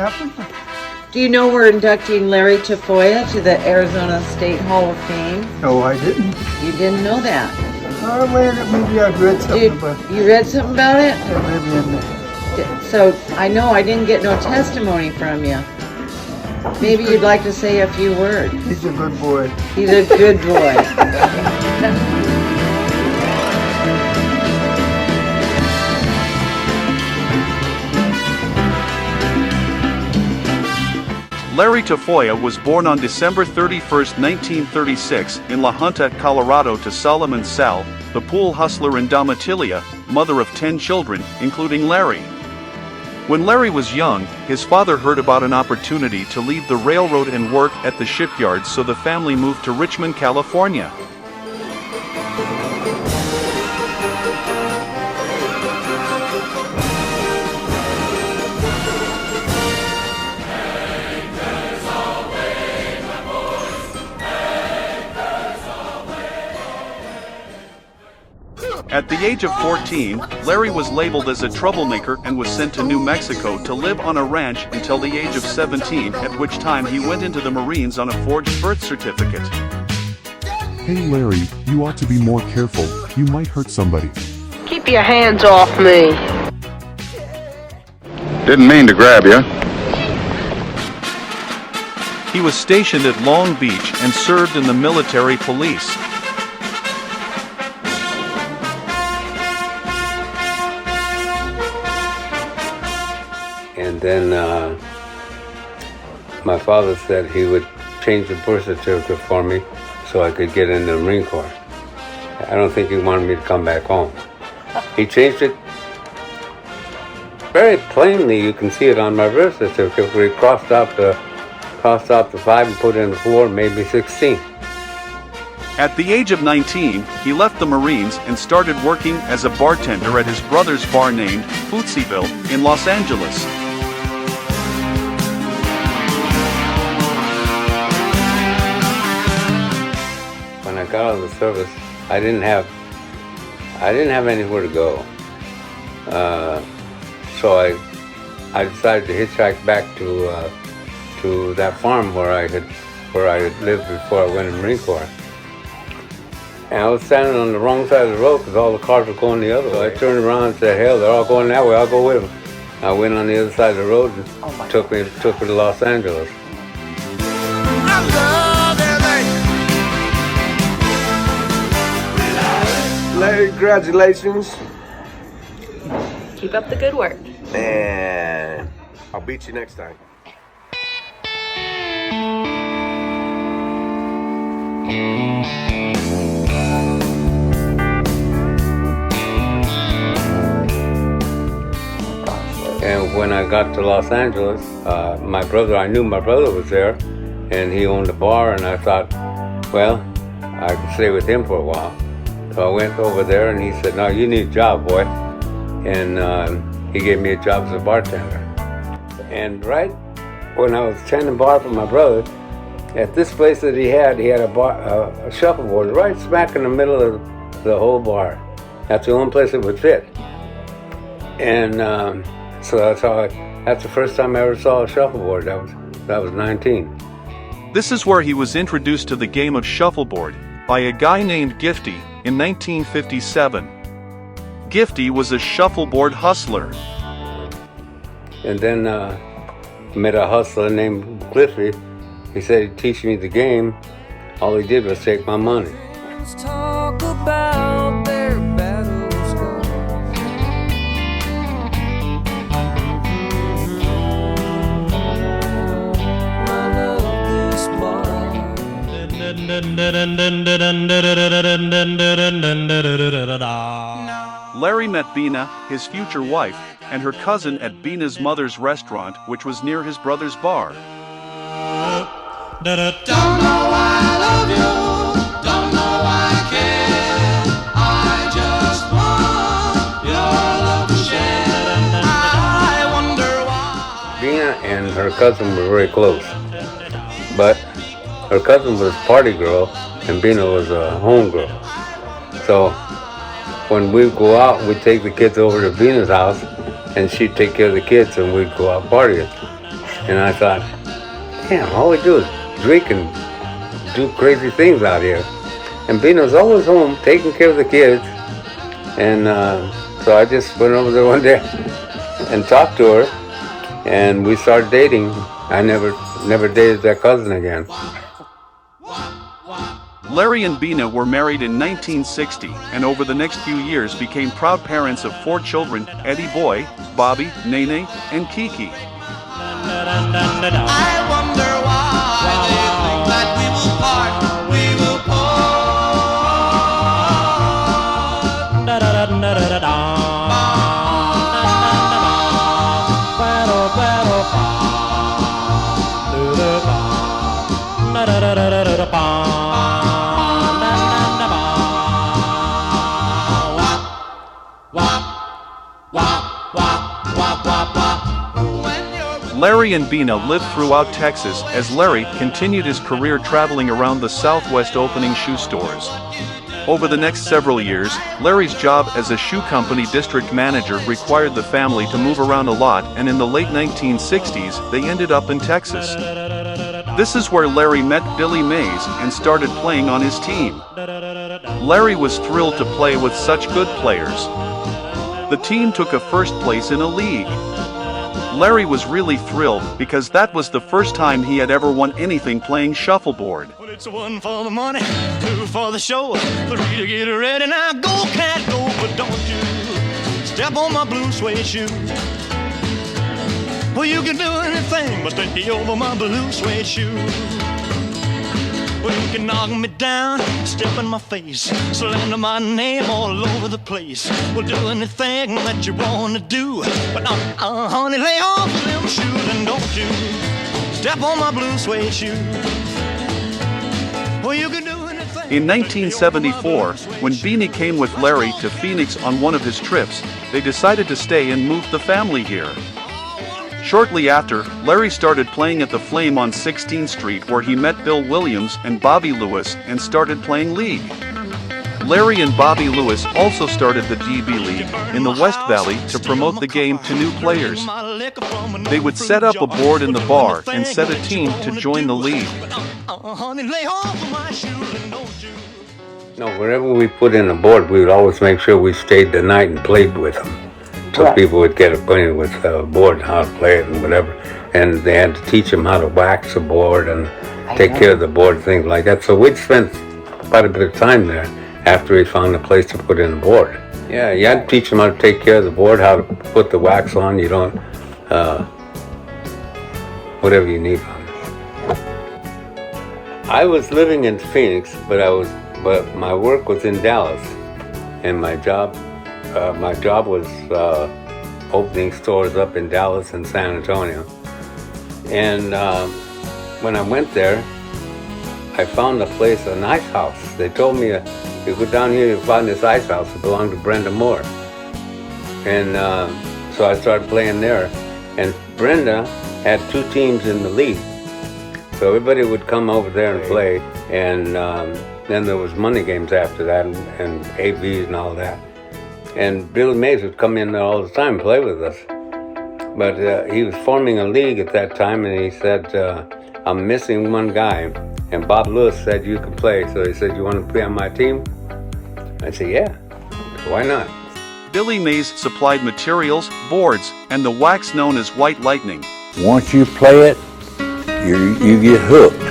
happened. Do you know we're inducting Lary Tafoya to the Arizona State Hall of Fame? No, I didn't. You didn't know that? Maybe I've read something about it. You read something about it? Maybe in there. So, I know I didn't get no testimony from you. Maybe you'd like to say a few words. He's a good boy. He's a good boy. Lary Tafoya was born on December 31, 1936, in La Junta, Colorado to Solomon Sal, the pool hustler, and Domitilia, mother of 10 children, including Larry. When Larry was young, his father heard about an opportunity to leave the railroad and work at the shipyards, so the family moved to Richmond, California. At the age of 14, Larry was labeled as a troublemaker and was sent to New Mexico to live on a ranch until the age of 17, at which time he went into the Marines on a forged birth certificate. Hey Larry, you ought to be more careful, you might hurt somebody. Keep your hands off me. Didn't mean to grab you. He was stationed at Long Beach and served in the military police. And then my father said he would change the birth certificate for me so I could get in the Marine Corps. I don't think he wanted me to come back home. He changed it very plainly. You can see it on my birth certificate where he crossed out the 5 and put in the 4, maybe 16. At the age of 19, he left the Marines and started working as a bartender at his brother's bar named Footsieville in Los Angeles. When I got out of the service, I didn't have anywhere to go. So I decided to hitchhike back to that farm where I had lived before I went in the Marine Corps. And I was standing on the wrong side of the road because all the cars were going the other way. I turned around and said, hell, they're all going that way, I'll go with them. I went on the other side of the road and took me to Los Angeles. Larry, congratulations. Keep up the good work. And I'll beat you next time. And when I got to Los Angeles, I knew my brother was there, and he owned a bar, and I thought, well, I could stay with him for a while. So I went over there, and he said, no, you need a job, boy. And he gave me a job as a bartender. And right when I was tending bar for my brother, at this place that he had a shuffleboard right smack in the middle of the whole bar. That's the only place it would fit. And so that's the first time I ever saw a shuffleboard. That was 19. This is where he was introduced to the game of shuffleboard by a guy named Gifty in 1957. Gifty was a shuffleboard hustler. And then met a hustler named Cliffy. He said he'd teach me the game. All he did was take my money. Let's talk about their battle scars. I love this bar. Larry met Bina, his future wife, and her cousin at Bina's mother's restaurant, which was near his brother's bar. Don't know why I love you, don't know why I care. I just want your love to share. I wonder why. Bina and her cousin were very close, but her cousin was a party girl and Bina was a home girl. So when we'd go out, we'd take the kids over to Bina's house and she'd take care of the kids and we'd go out partying. And I thought, damn, all we do is drink and do crazy things out here. And Bina's always home taking care of the kids. And so I just went over there one day and talked to her, and we started dating. I never dated that cousin again. Larry and Bina were married in 1960 and over the next few years became proud parents of 4 children, Eddie Boy, Bobby, Nene, and Kiki. I wonder why they think that we will part. We will Larry and Bina lived throughout Texas as Larry continued his career traveling around the Southwest opening shoe stores. Over the next several years, Larry's job as a shoe company district manager required the family to move around a lot, and in the late 1960s, they ended up in Texas. This is where Larry met Billy Mays and started playing on his team. Larry was thrilled to play with such good players. The team took a first place in a league. Larry was really thrilled because that was the first time he had ever won anything playing shuffleboard. Well, it's 1 for the money, 2 for the show, 3 to get ready. Now go, cat, go, but don't you step on my blue suede shoe. Well, you can do anything but stay over my blue suede shoe. Well, you can knock me down, step in my face, slander my name all over the place. Well, do anything that you wanna do, but honey, lay off them shoes and don't you step on my blue suede shoe. Well, you can do anything. In 1974, when Beanie came with Larry to Phoenix on one of his trips, they decided to stay and moved the family here. Shortly after, Larry started playing at the Flame on 16th Street, where he met Bill Williams and Bobby Lewis and started playing league. Larry and Bobby Lewis also started the DB League in the West Valley to promote the game to new players. They would set up a board in the bar and set a team to join the league. No, wherever we put in a board, we would always make sure we stayed the night and played with them. So people would get acquainted with the board, how to play it and whatever. And they had to teach them how to wax a board and take care of the board, things like that. So we'd spent quite a bit of time there after we found a place to put in a board. Yeah, you had to teach them how to take care of the board, how to put the wax on. You don't, whatever you need on it. I was living in Phoenix, but my work was in Dallas, and my job was opening stores up in Dallas and San Antonio. And when I went there, I found a place, an ice house. They told me, you go down here, you find this ice house. It belonged to Brenda Moore. And so I started playing there. And Brenda had 2 teams in the league. So everybody would come over there and play. And then there was money games after that, and AVs and all that. And Billy Mays would come in there all the time and play with us. But he was forming a league at that time, and he said, I'm missing one guy. And Bob Lewis said, you can play. So he said, you want to play on my team? I said, yeah, why not? Billy Mays supplied materials, boards, and the wax known as White Lightning. Once you play it, you get hooked.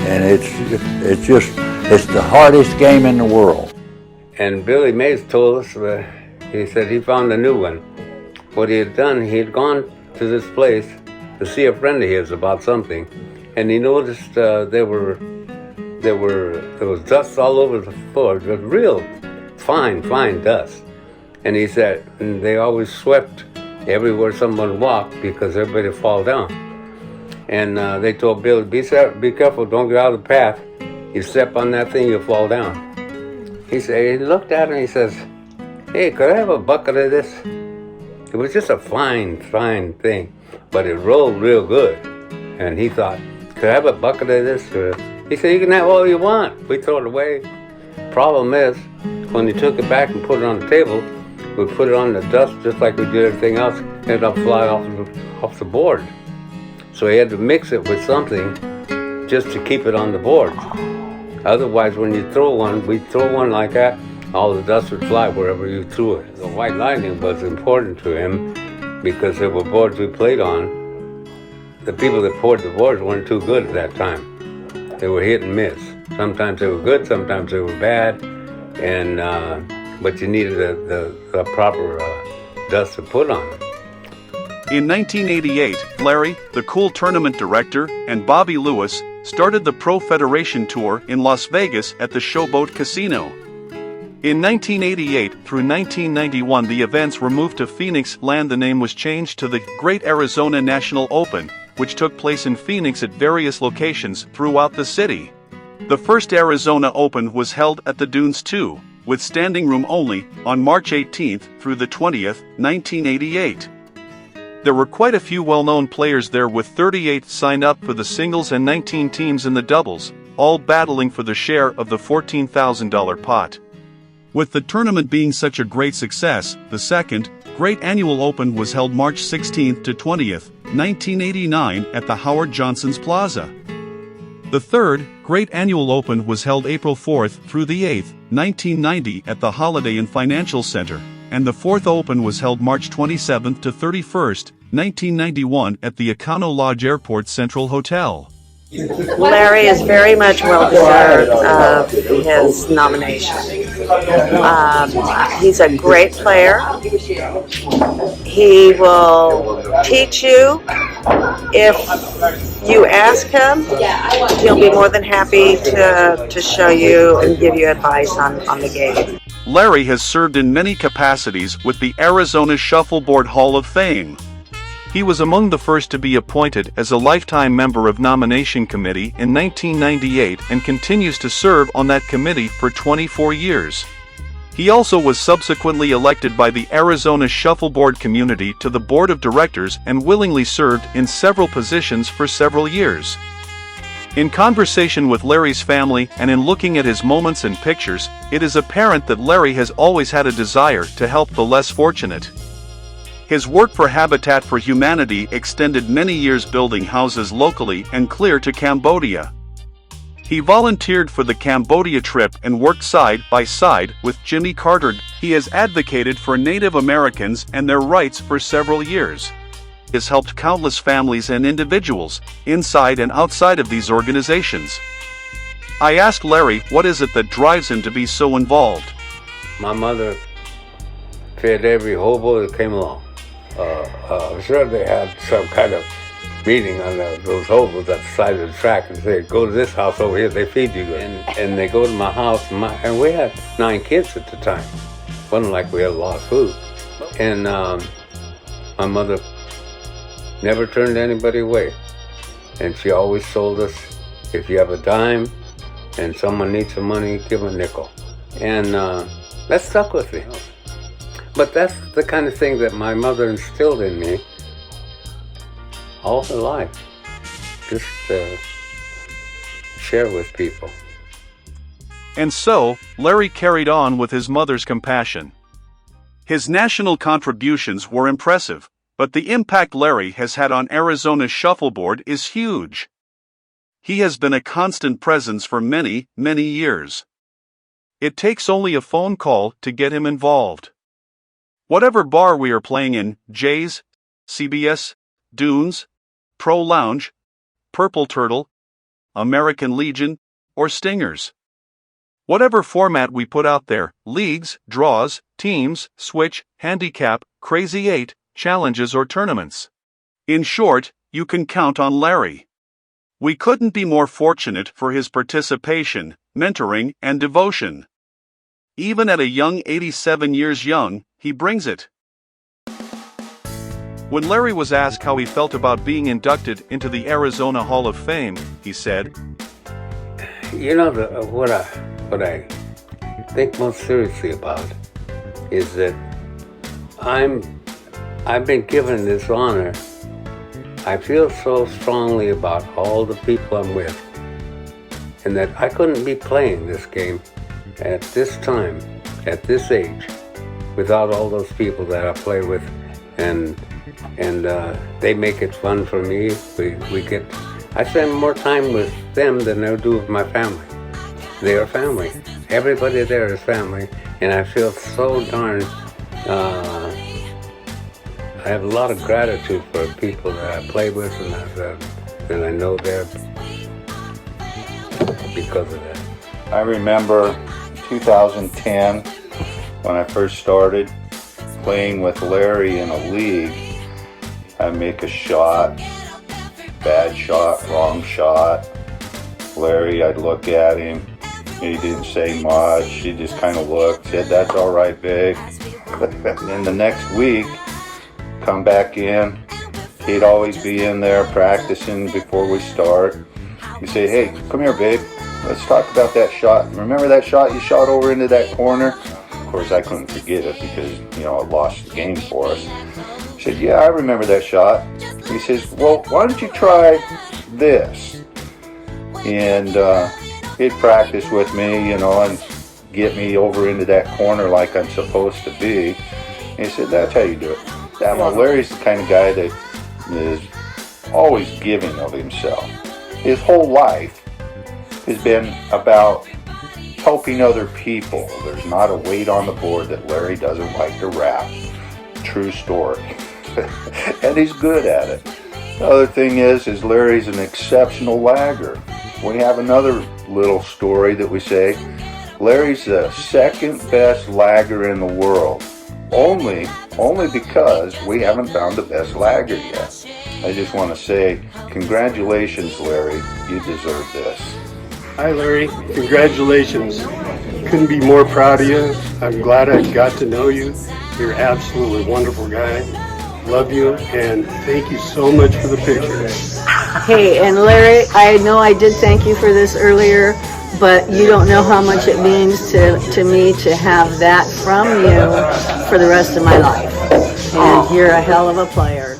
And it's the hardest game in the world. And Billy Mays told us, he said he found a new one. What he had done, he had gone to this place to see a friend of his about something, and he noticed there was dust all over the floor. It was real fine dust. And he said, and they always swept everywhere someone walked because everybody would fall down. And they told Billy, be careful, don't get out of the path. You step on that thing, you'll fall down. He looked at it and he says, hey, could I have a bucket of this? It was just a fine thing, but it rolled real good. And he thought, could I have a bucket of this? He said, you can have all you want. We throw it away. Problem is, when he took it back and put it on the table, we put it on the dust just like we did everything else, ended up flying off the board. So he had to mix it with something just to keep it on the boards. Otherwise, when you throw one, we throw one like that, all the dust would fly wherever you threw it. The white lightning was important to him because there were boards we played on. The people that poured the boards weren't too good at that time. They were hit and miss. Sometimes they were good, sometimes they were bad, and but you needed the proper dust to put on them. In 1988, Larry, the Cool Tournament director, and Bobby Lewis started the Pro Federation Tour in Las Vegas at the Showboat Casino. In 1988 through 1991, the events were moved to Phoenix Land. The name was changed to the Great Arizona National Open, which took place in Phoenix at various locations throughout the city. The first Arizona Open was held at the Dunes 2, with standing room only, on March 18th through the 20th, 1988. There were quite a few well-known players there, with 38 signed up for the singles and 19 teams in the doubles, all battling for the share of the $14,000 pot. With the tournament being such a great success, the second Great Annual Open was held March 16th to 20th, 1989 at the Howard Johnson's Plaza. The third Great Annual Open was held April 4th through the 8th, 1990 at the Holiday Inn Financial Center, and the fourth Open was held March 27th to 31st, 1991 at the Econo Lodge Airport Central Hotel. Larry is very much well-deserved of his nomination. He's a great player. He will teach you. If you ask him, he'll be more than happy to show you and give you advice on the game. Larry has served in many capacities with the Arizona Shuffleboard Hall of Fame. He was among the first to be appointed as a lifetime member of Nomination Committee in 1998 and continues to serve on that committee for 24 years. He also was subsequently elected by the Arizona Shuffleboard community to the board of directors and willingly served in several positions for several years. In conversation with Larry's family and in looking at his moments and pictures, it is apparent that Larry has always had a desire to help the less fortunate. His work for Habitat for Humanity extended many years, building houses locally and clear to Cambodia. He volunteered for the Cambodia trip and worked side by side with Jimmy Carter. He has advocated for Native Americans and their rights for several years. He has helped countless families and individuals, inside and outside of these organizations. I asked Larry what is it that drives him to be so involved. My mother fed every hobo that came along. I'm sure they had some kind of meeting on those hobos at the side of the track and say, go to this house over here, they feed you good. And they go to my house, and we had 9 kids at the time. It wasn't like we had a lot of food. And my mother never turned anybody away. And she always told us, if you have a dime and someone needs some money, give them a nickel. And that stuck with me. But that's the kind of thing that my mother instilled in me all her life. Just share with people. And so, Larry carried on with his mother's compassion. His national contributions were impressive, but the impact Larry has had on Arizona's shuffleboard is huge. He has been a constant presence for many, many years. It takes only a phone call to get him involved. Whatever bar we are playing in, Jay's, CBS, Dunes, Pro Lounge, Purple Turtle, American Legion, or Stingers. Whatever format we put out there, leagues, draws, teams, switch, handicap, crazy 8, challenges or tournaments. In short, you can count on Larry. We couldn't be more fortunate for his participation, mentoring, and devotion. Even at a young 87 years young, he brings it. When Larry was asked how he felt about being inducted into the Arizona Hall of Fame, he said, You know, what I think most seriously about is that I've been given this honor. I feel so strongly about all the people I'm with, and that I couldn't be playing this game at this time, at this age, without all those people that I play with and and they make it fun for me. I spend more time with them than I do with my family. They are family. Everybody there is family, and I feel so darn. I have a lot of gratitude for people that I play with and I know there because of that. I remember 2010 when I first started playing with Larry in a league. I'd make a shot, bad shot, wrong shot. Larry, I'd look at him. He didn't say much. He just kind of looked, said, "That's all right, big." And then the next week, come back in. He'd always be in there practicing before we start. He'd say, "Hey, come here, babe. Let's talk about that shot. Remember that shot you shot over into that corner?" Of course, I couldn't forget it because, it lost the game for us. I said, "Yeah, I remember that shot." He says, "Well, why don't you try this?" And he'd practice with me, and get me over into that corner like I'm supposed to be. And he said, "That's how you do it." Larry's the kind of guy that is always giving of himself. His whole life has been about helping other people. There's not a weight on the board that Larry doesn't like to rap. True story. And he's good at it. The other thing is Larry's an exceptional lagger. We have another little story that we say. Larry's the second best lagger in the world. Only because we haven't found the best lagger yet. I just want to say, congratulations, Larry. You deserve this. Hi, Larry. Congratulations. Couldn't be more proud of you. I'm glad I got to know you. You're absolutely wonderful guy. Love you, and thank you so much for the pictures. Hey, and Larry, I know I did thank you for this earlier, but you don't know how much it means to me to have that from you for the rest of my life. And you're a hell of a player.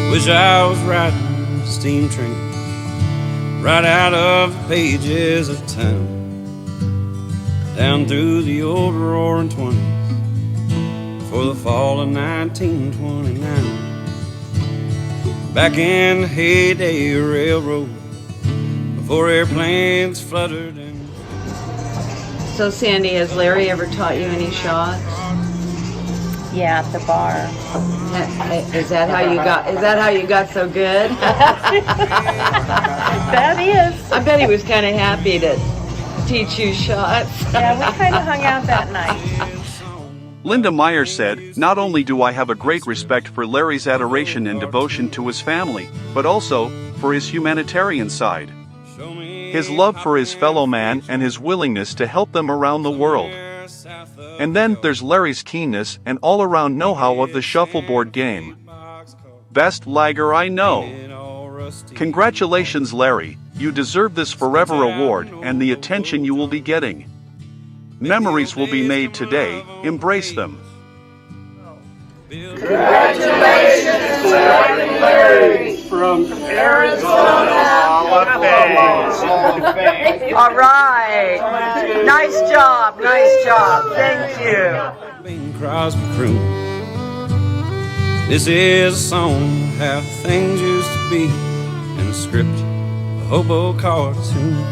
Wish I was riding a steam train right out of the pages of time, down through the old roaring 20s for the fall of 1929. Back in the heyday of railroad, before airplanes fluttered and... So Sandy, has Larry ever taught you any shots? Yeah, at the bar. Is that how you got so good? That is. I bet he was kind of happy to teach you shots. Yeah, we kind of hung out that night. Linda Meyer said, "Not only do I have a great respect for Larry's adoration and devotion to his family, but also for his humanitarian side. His love for his fellow man and his willingness to help them around the world. And then there's Larry's keenness and all-around know-how of the shuffleboard game. Best lagger I know. Congratulations, Larry. You deserve this forever award and the attention you will be getting. Memories will be made today. Embrace them." Congratulations, Larry! From Arizona. All right. Nice job. Thank you. Bing Crosby crew. This is a song how things used to be in the script, a hobo cartoon.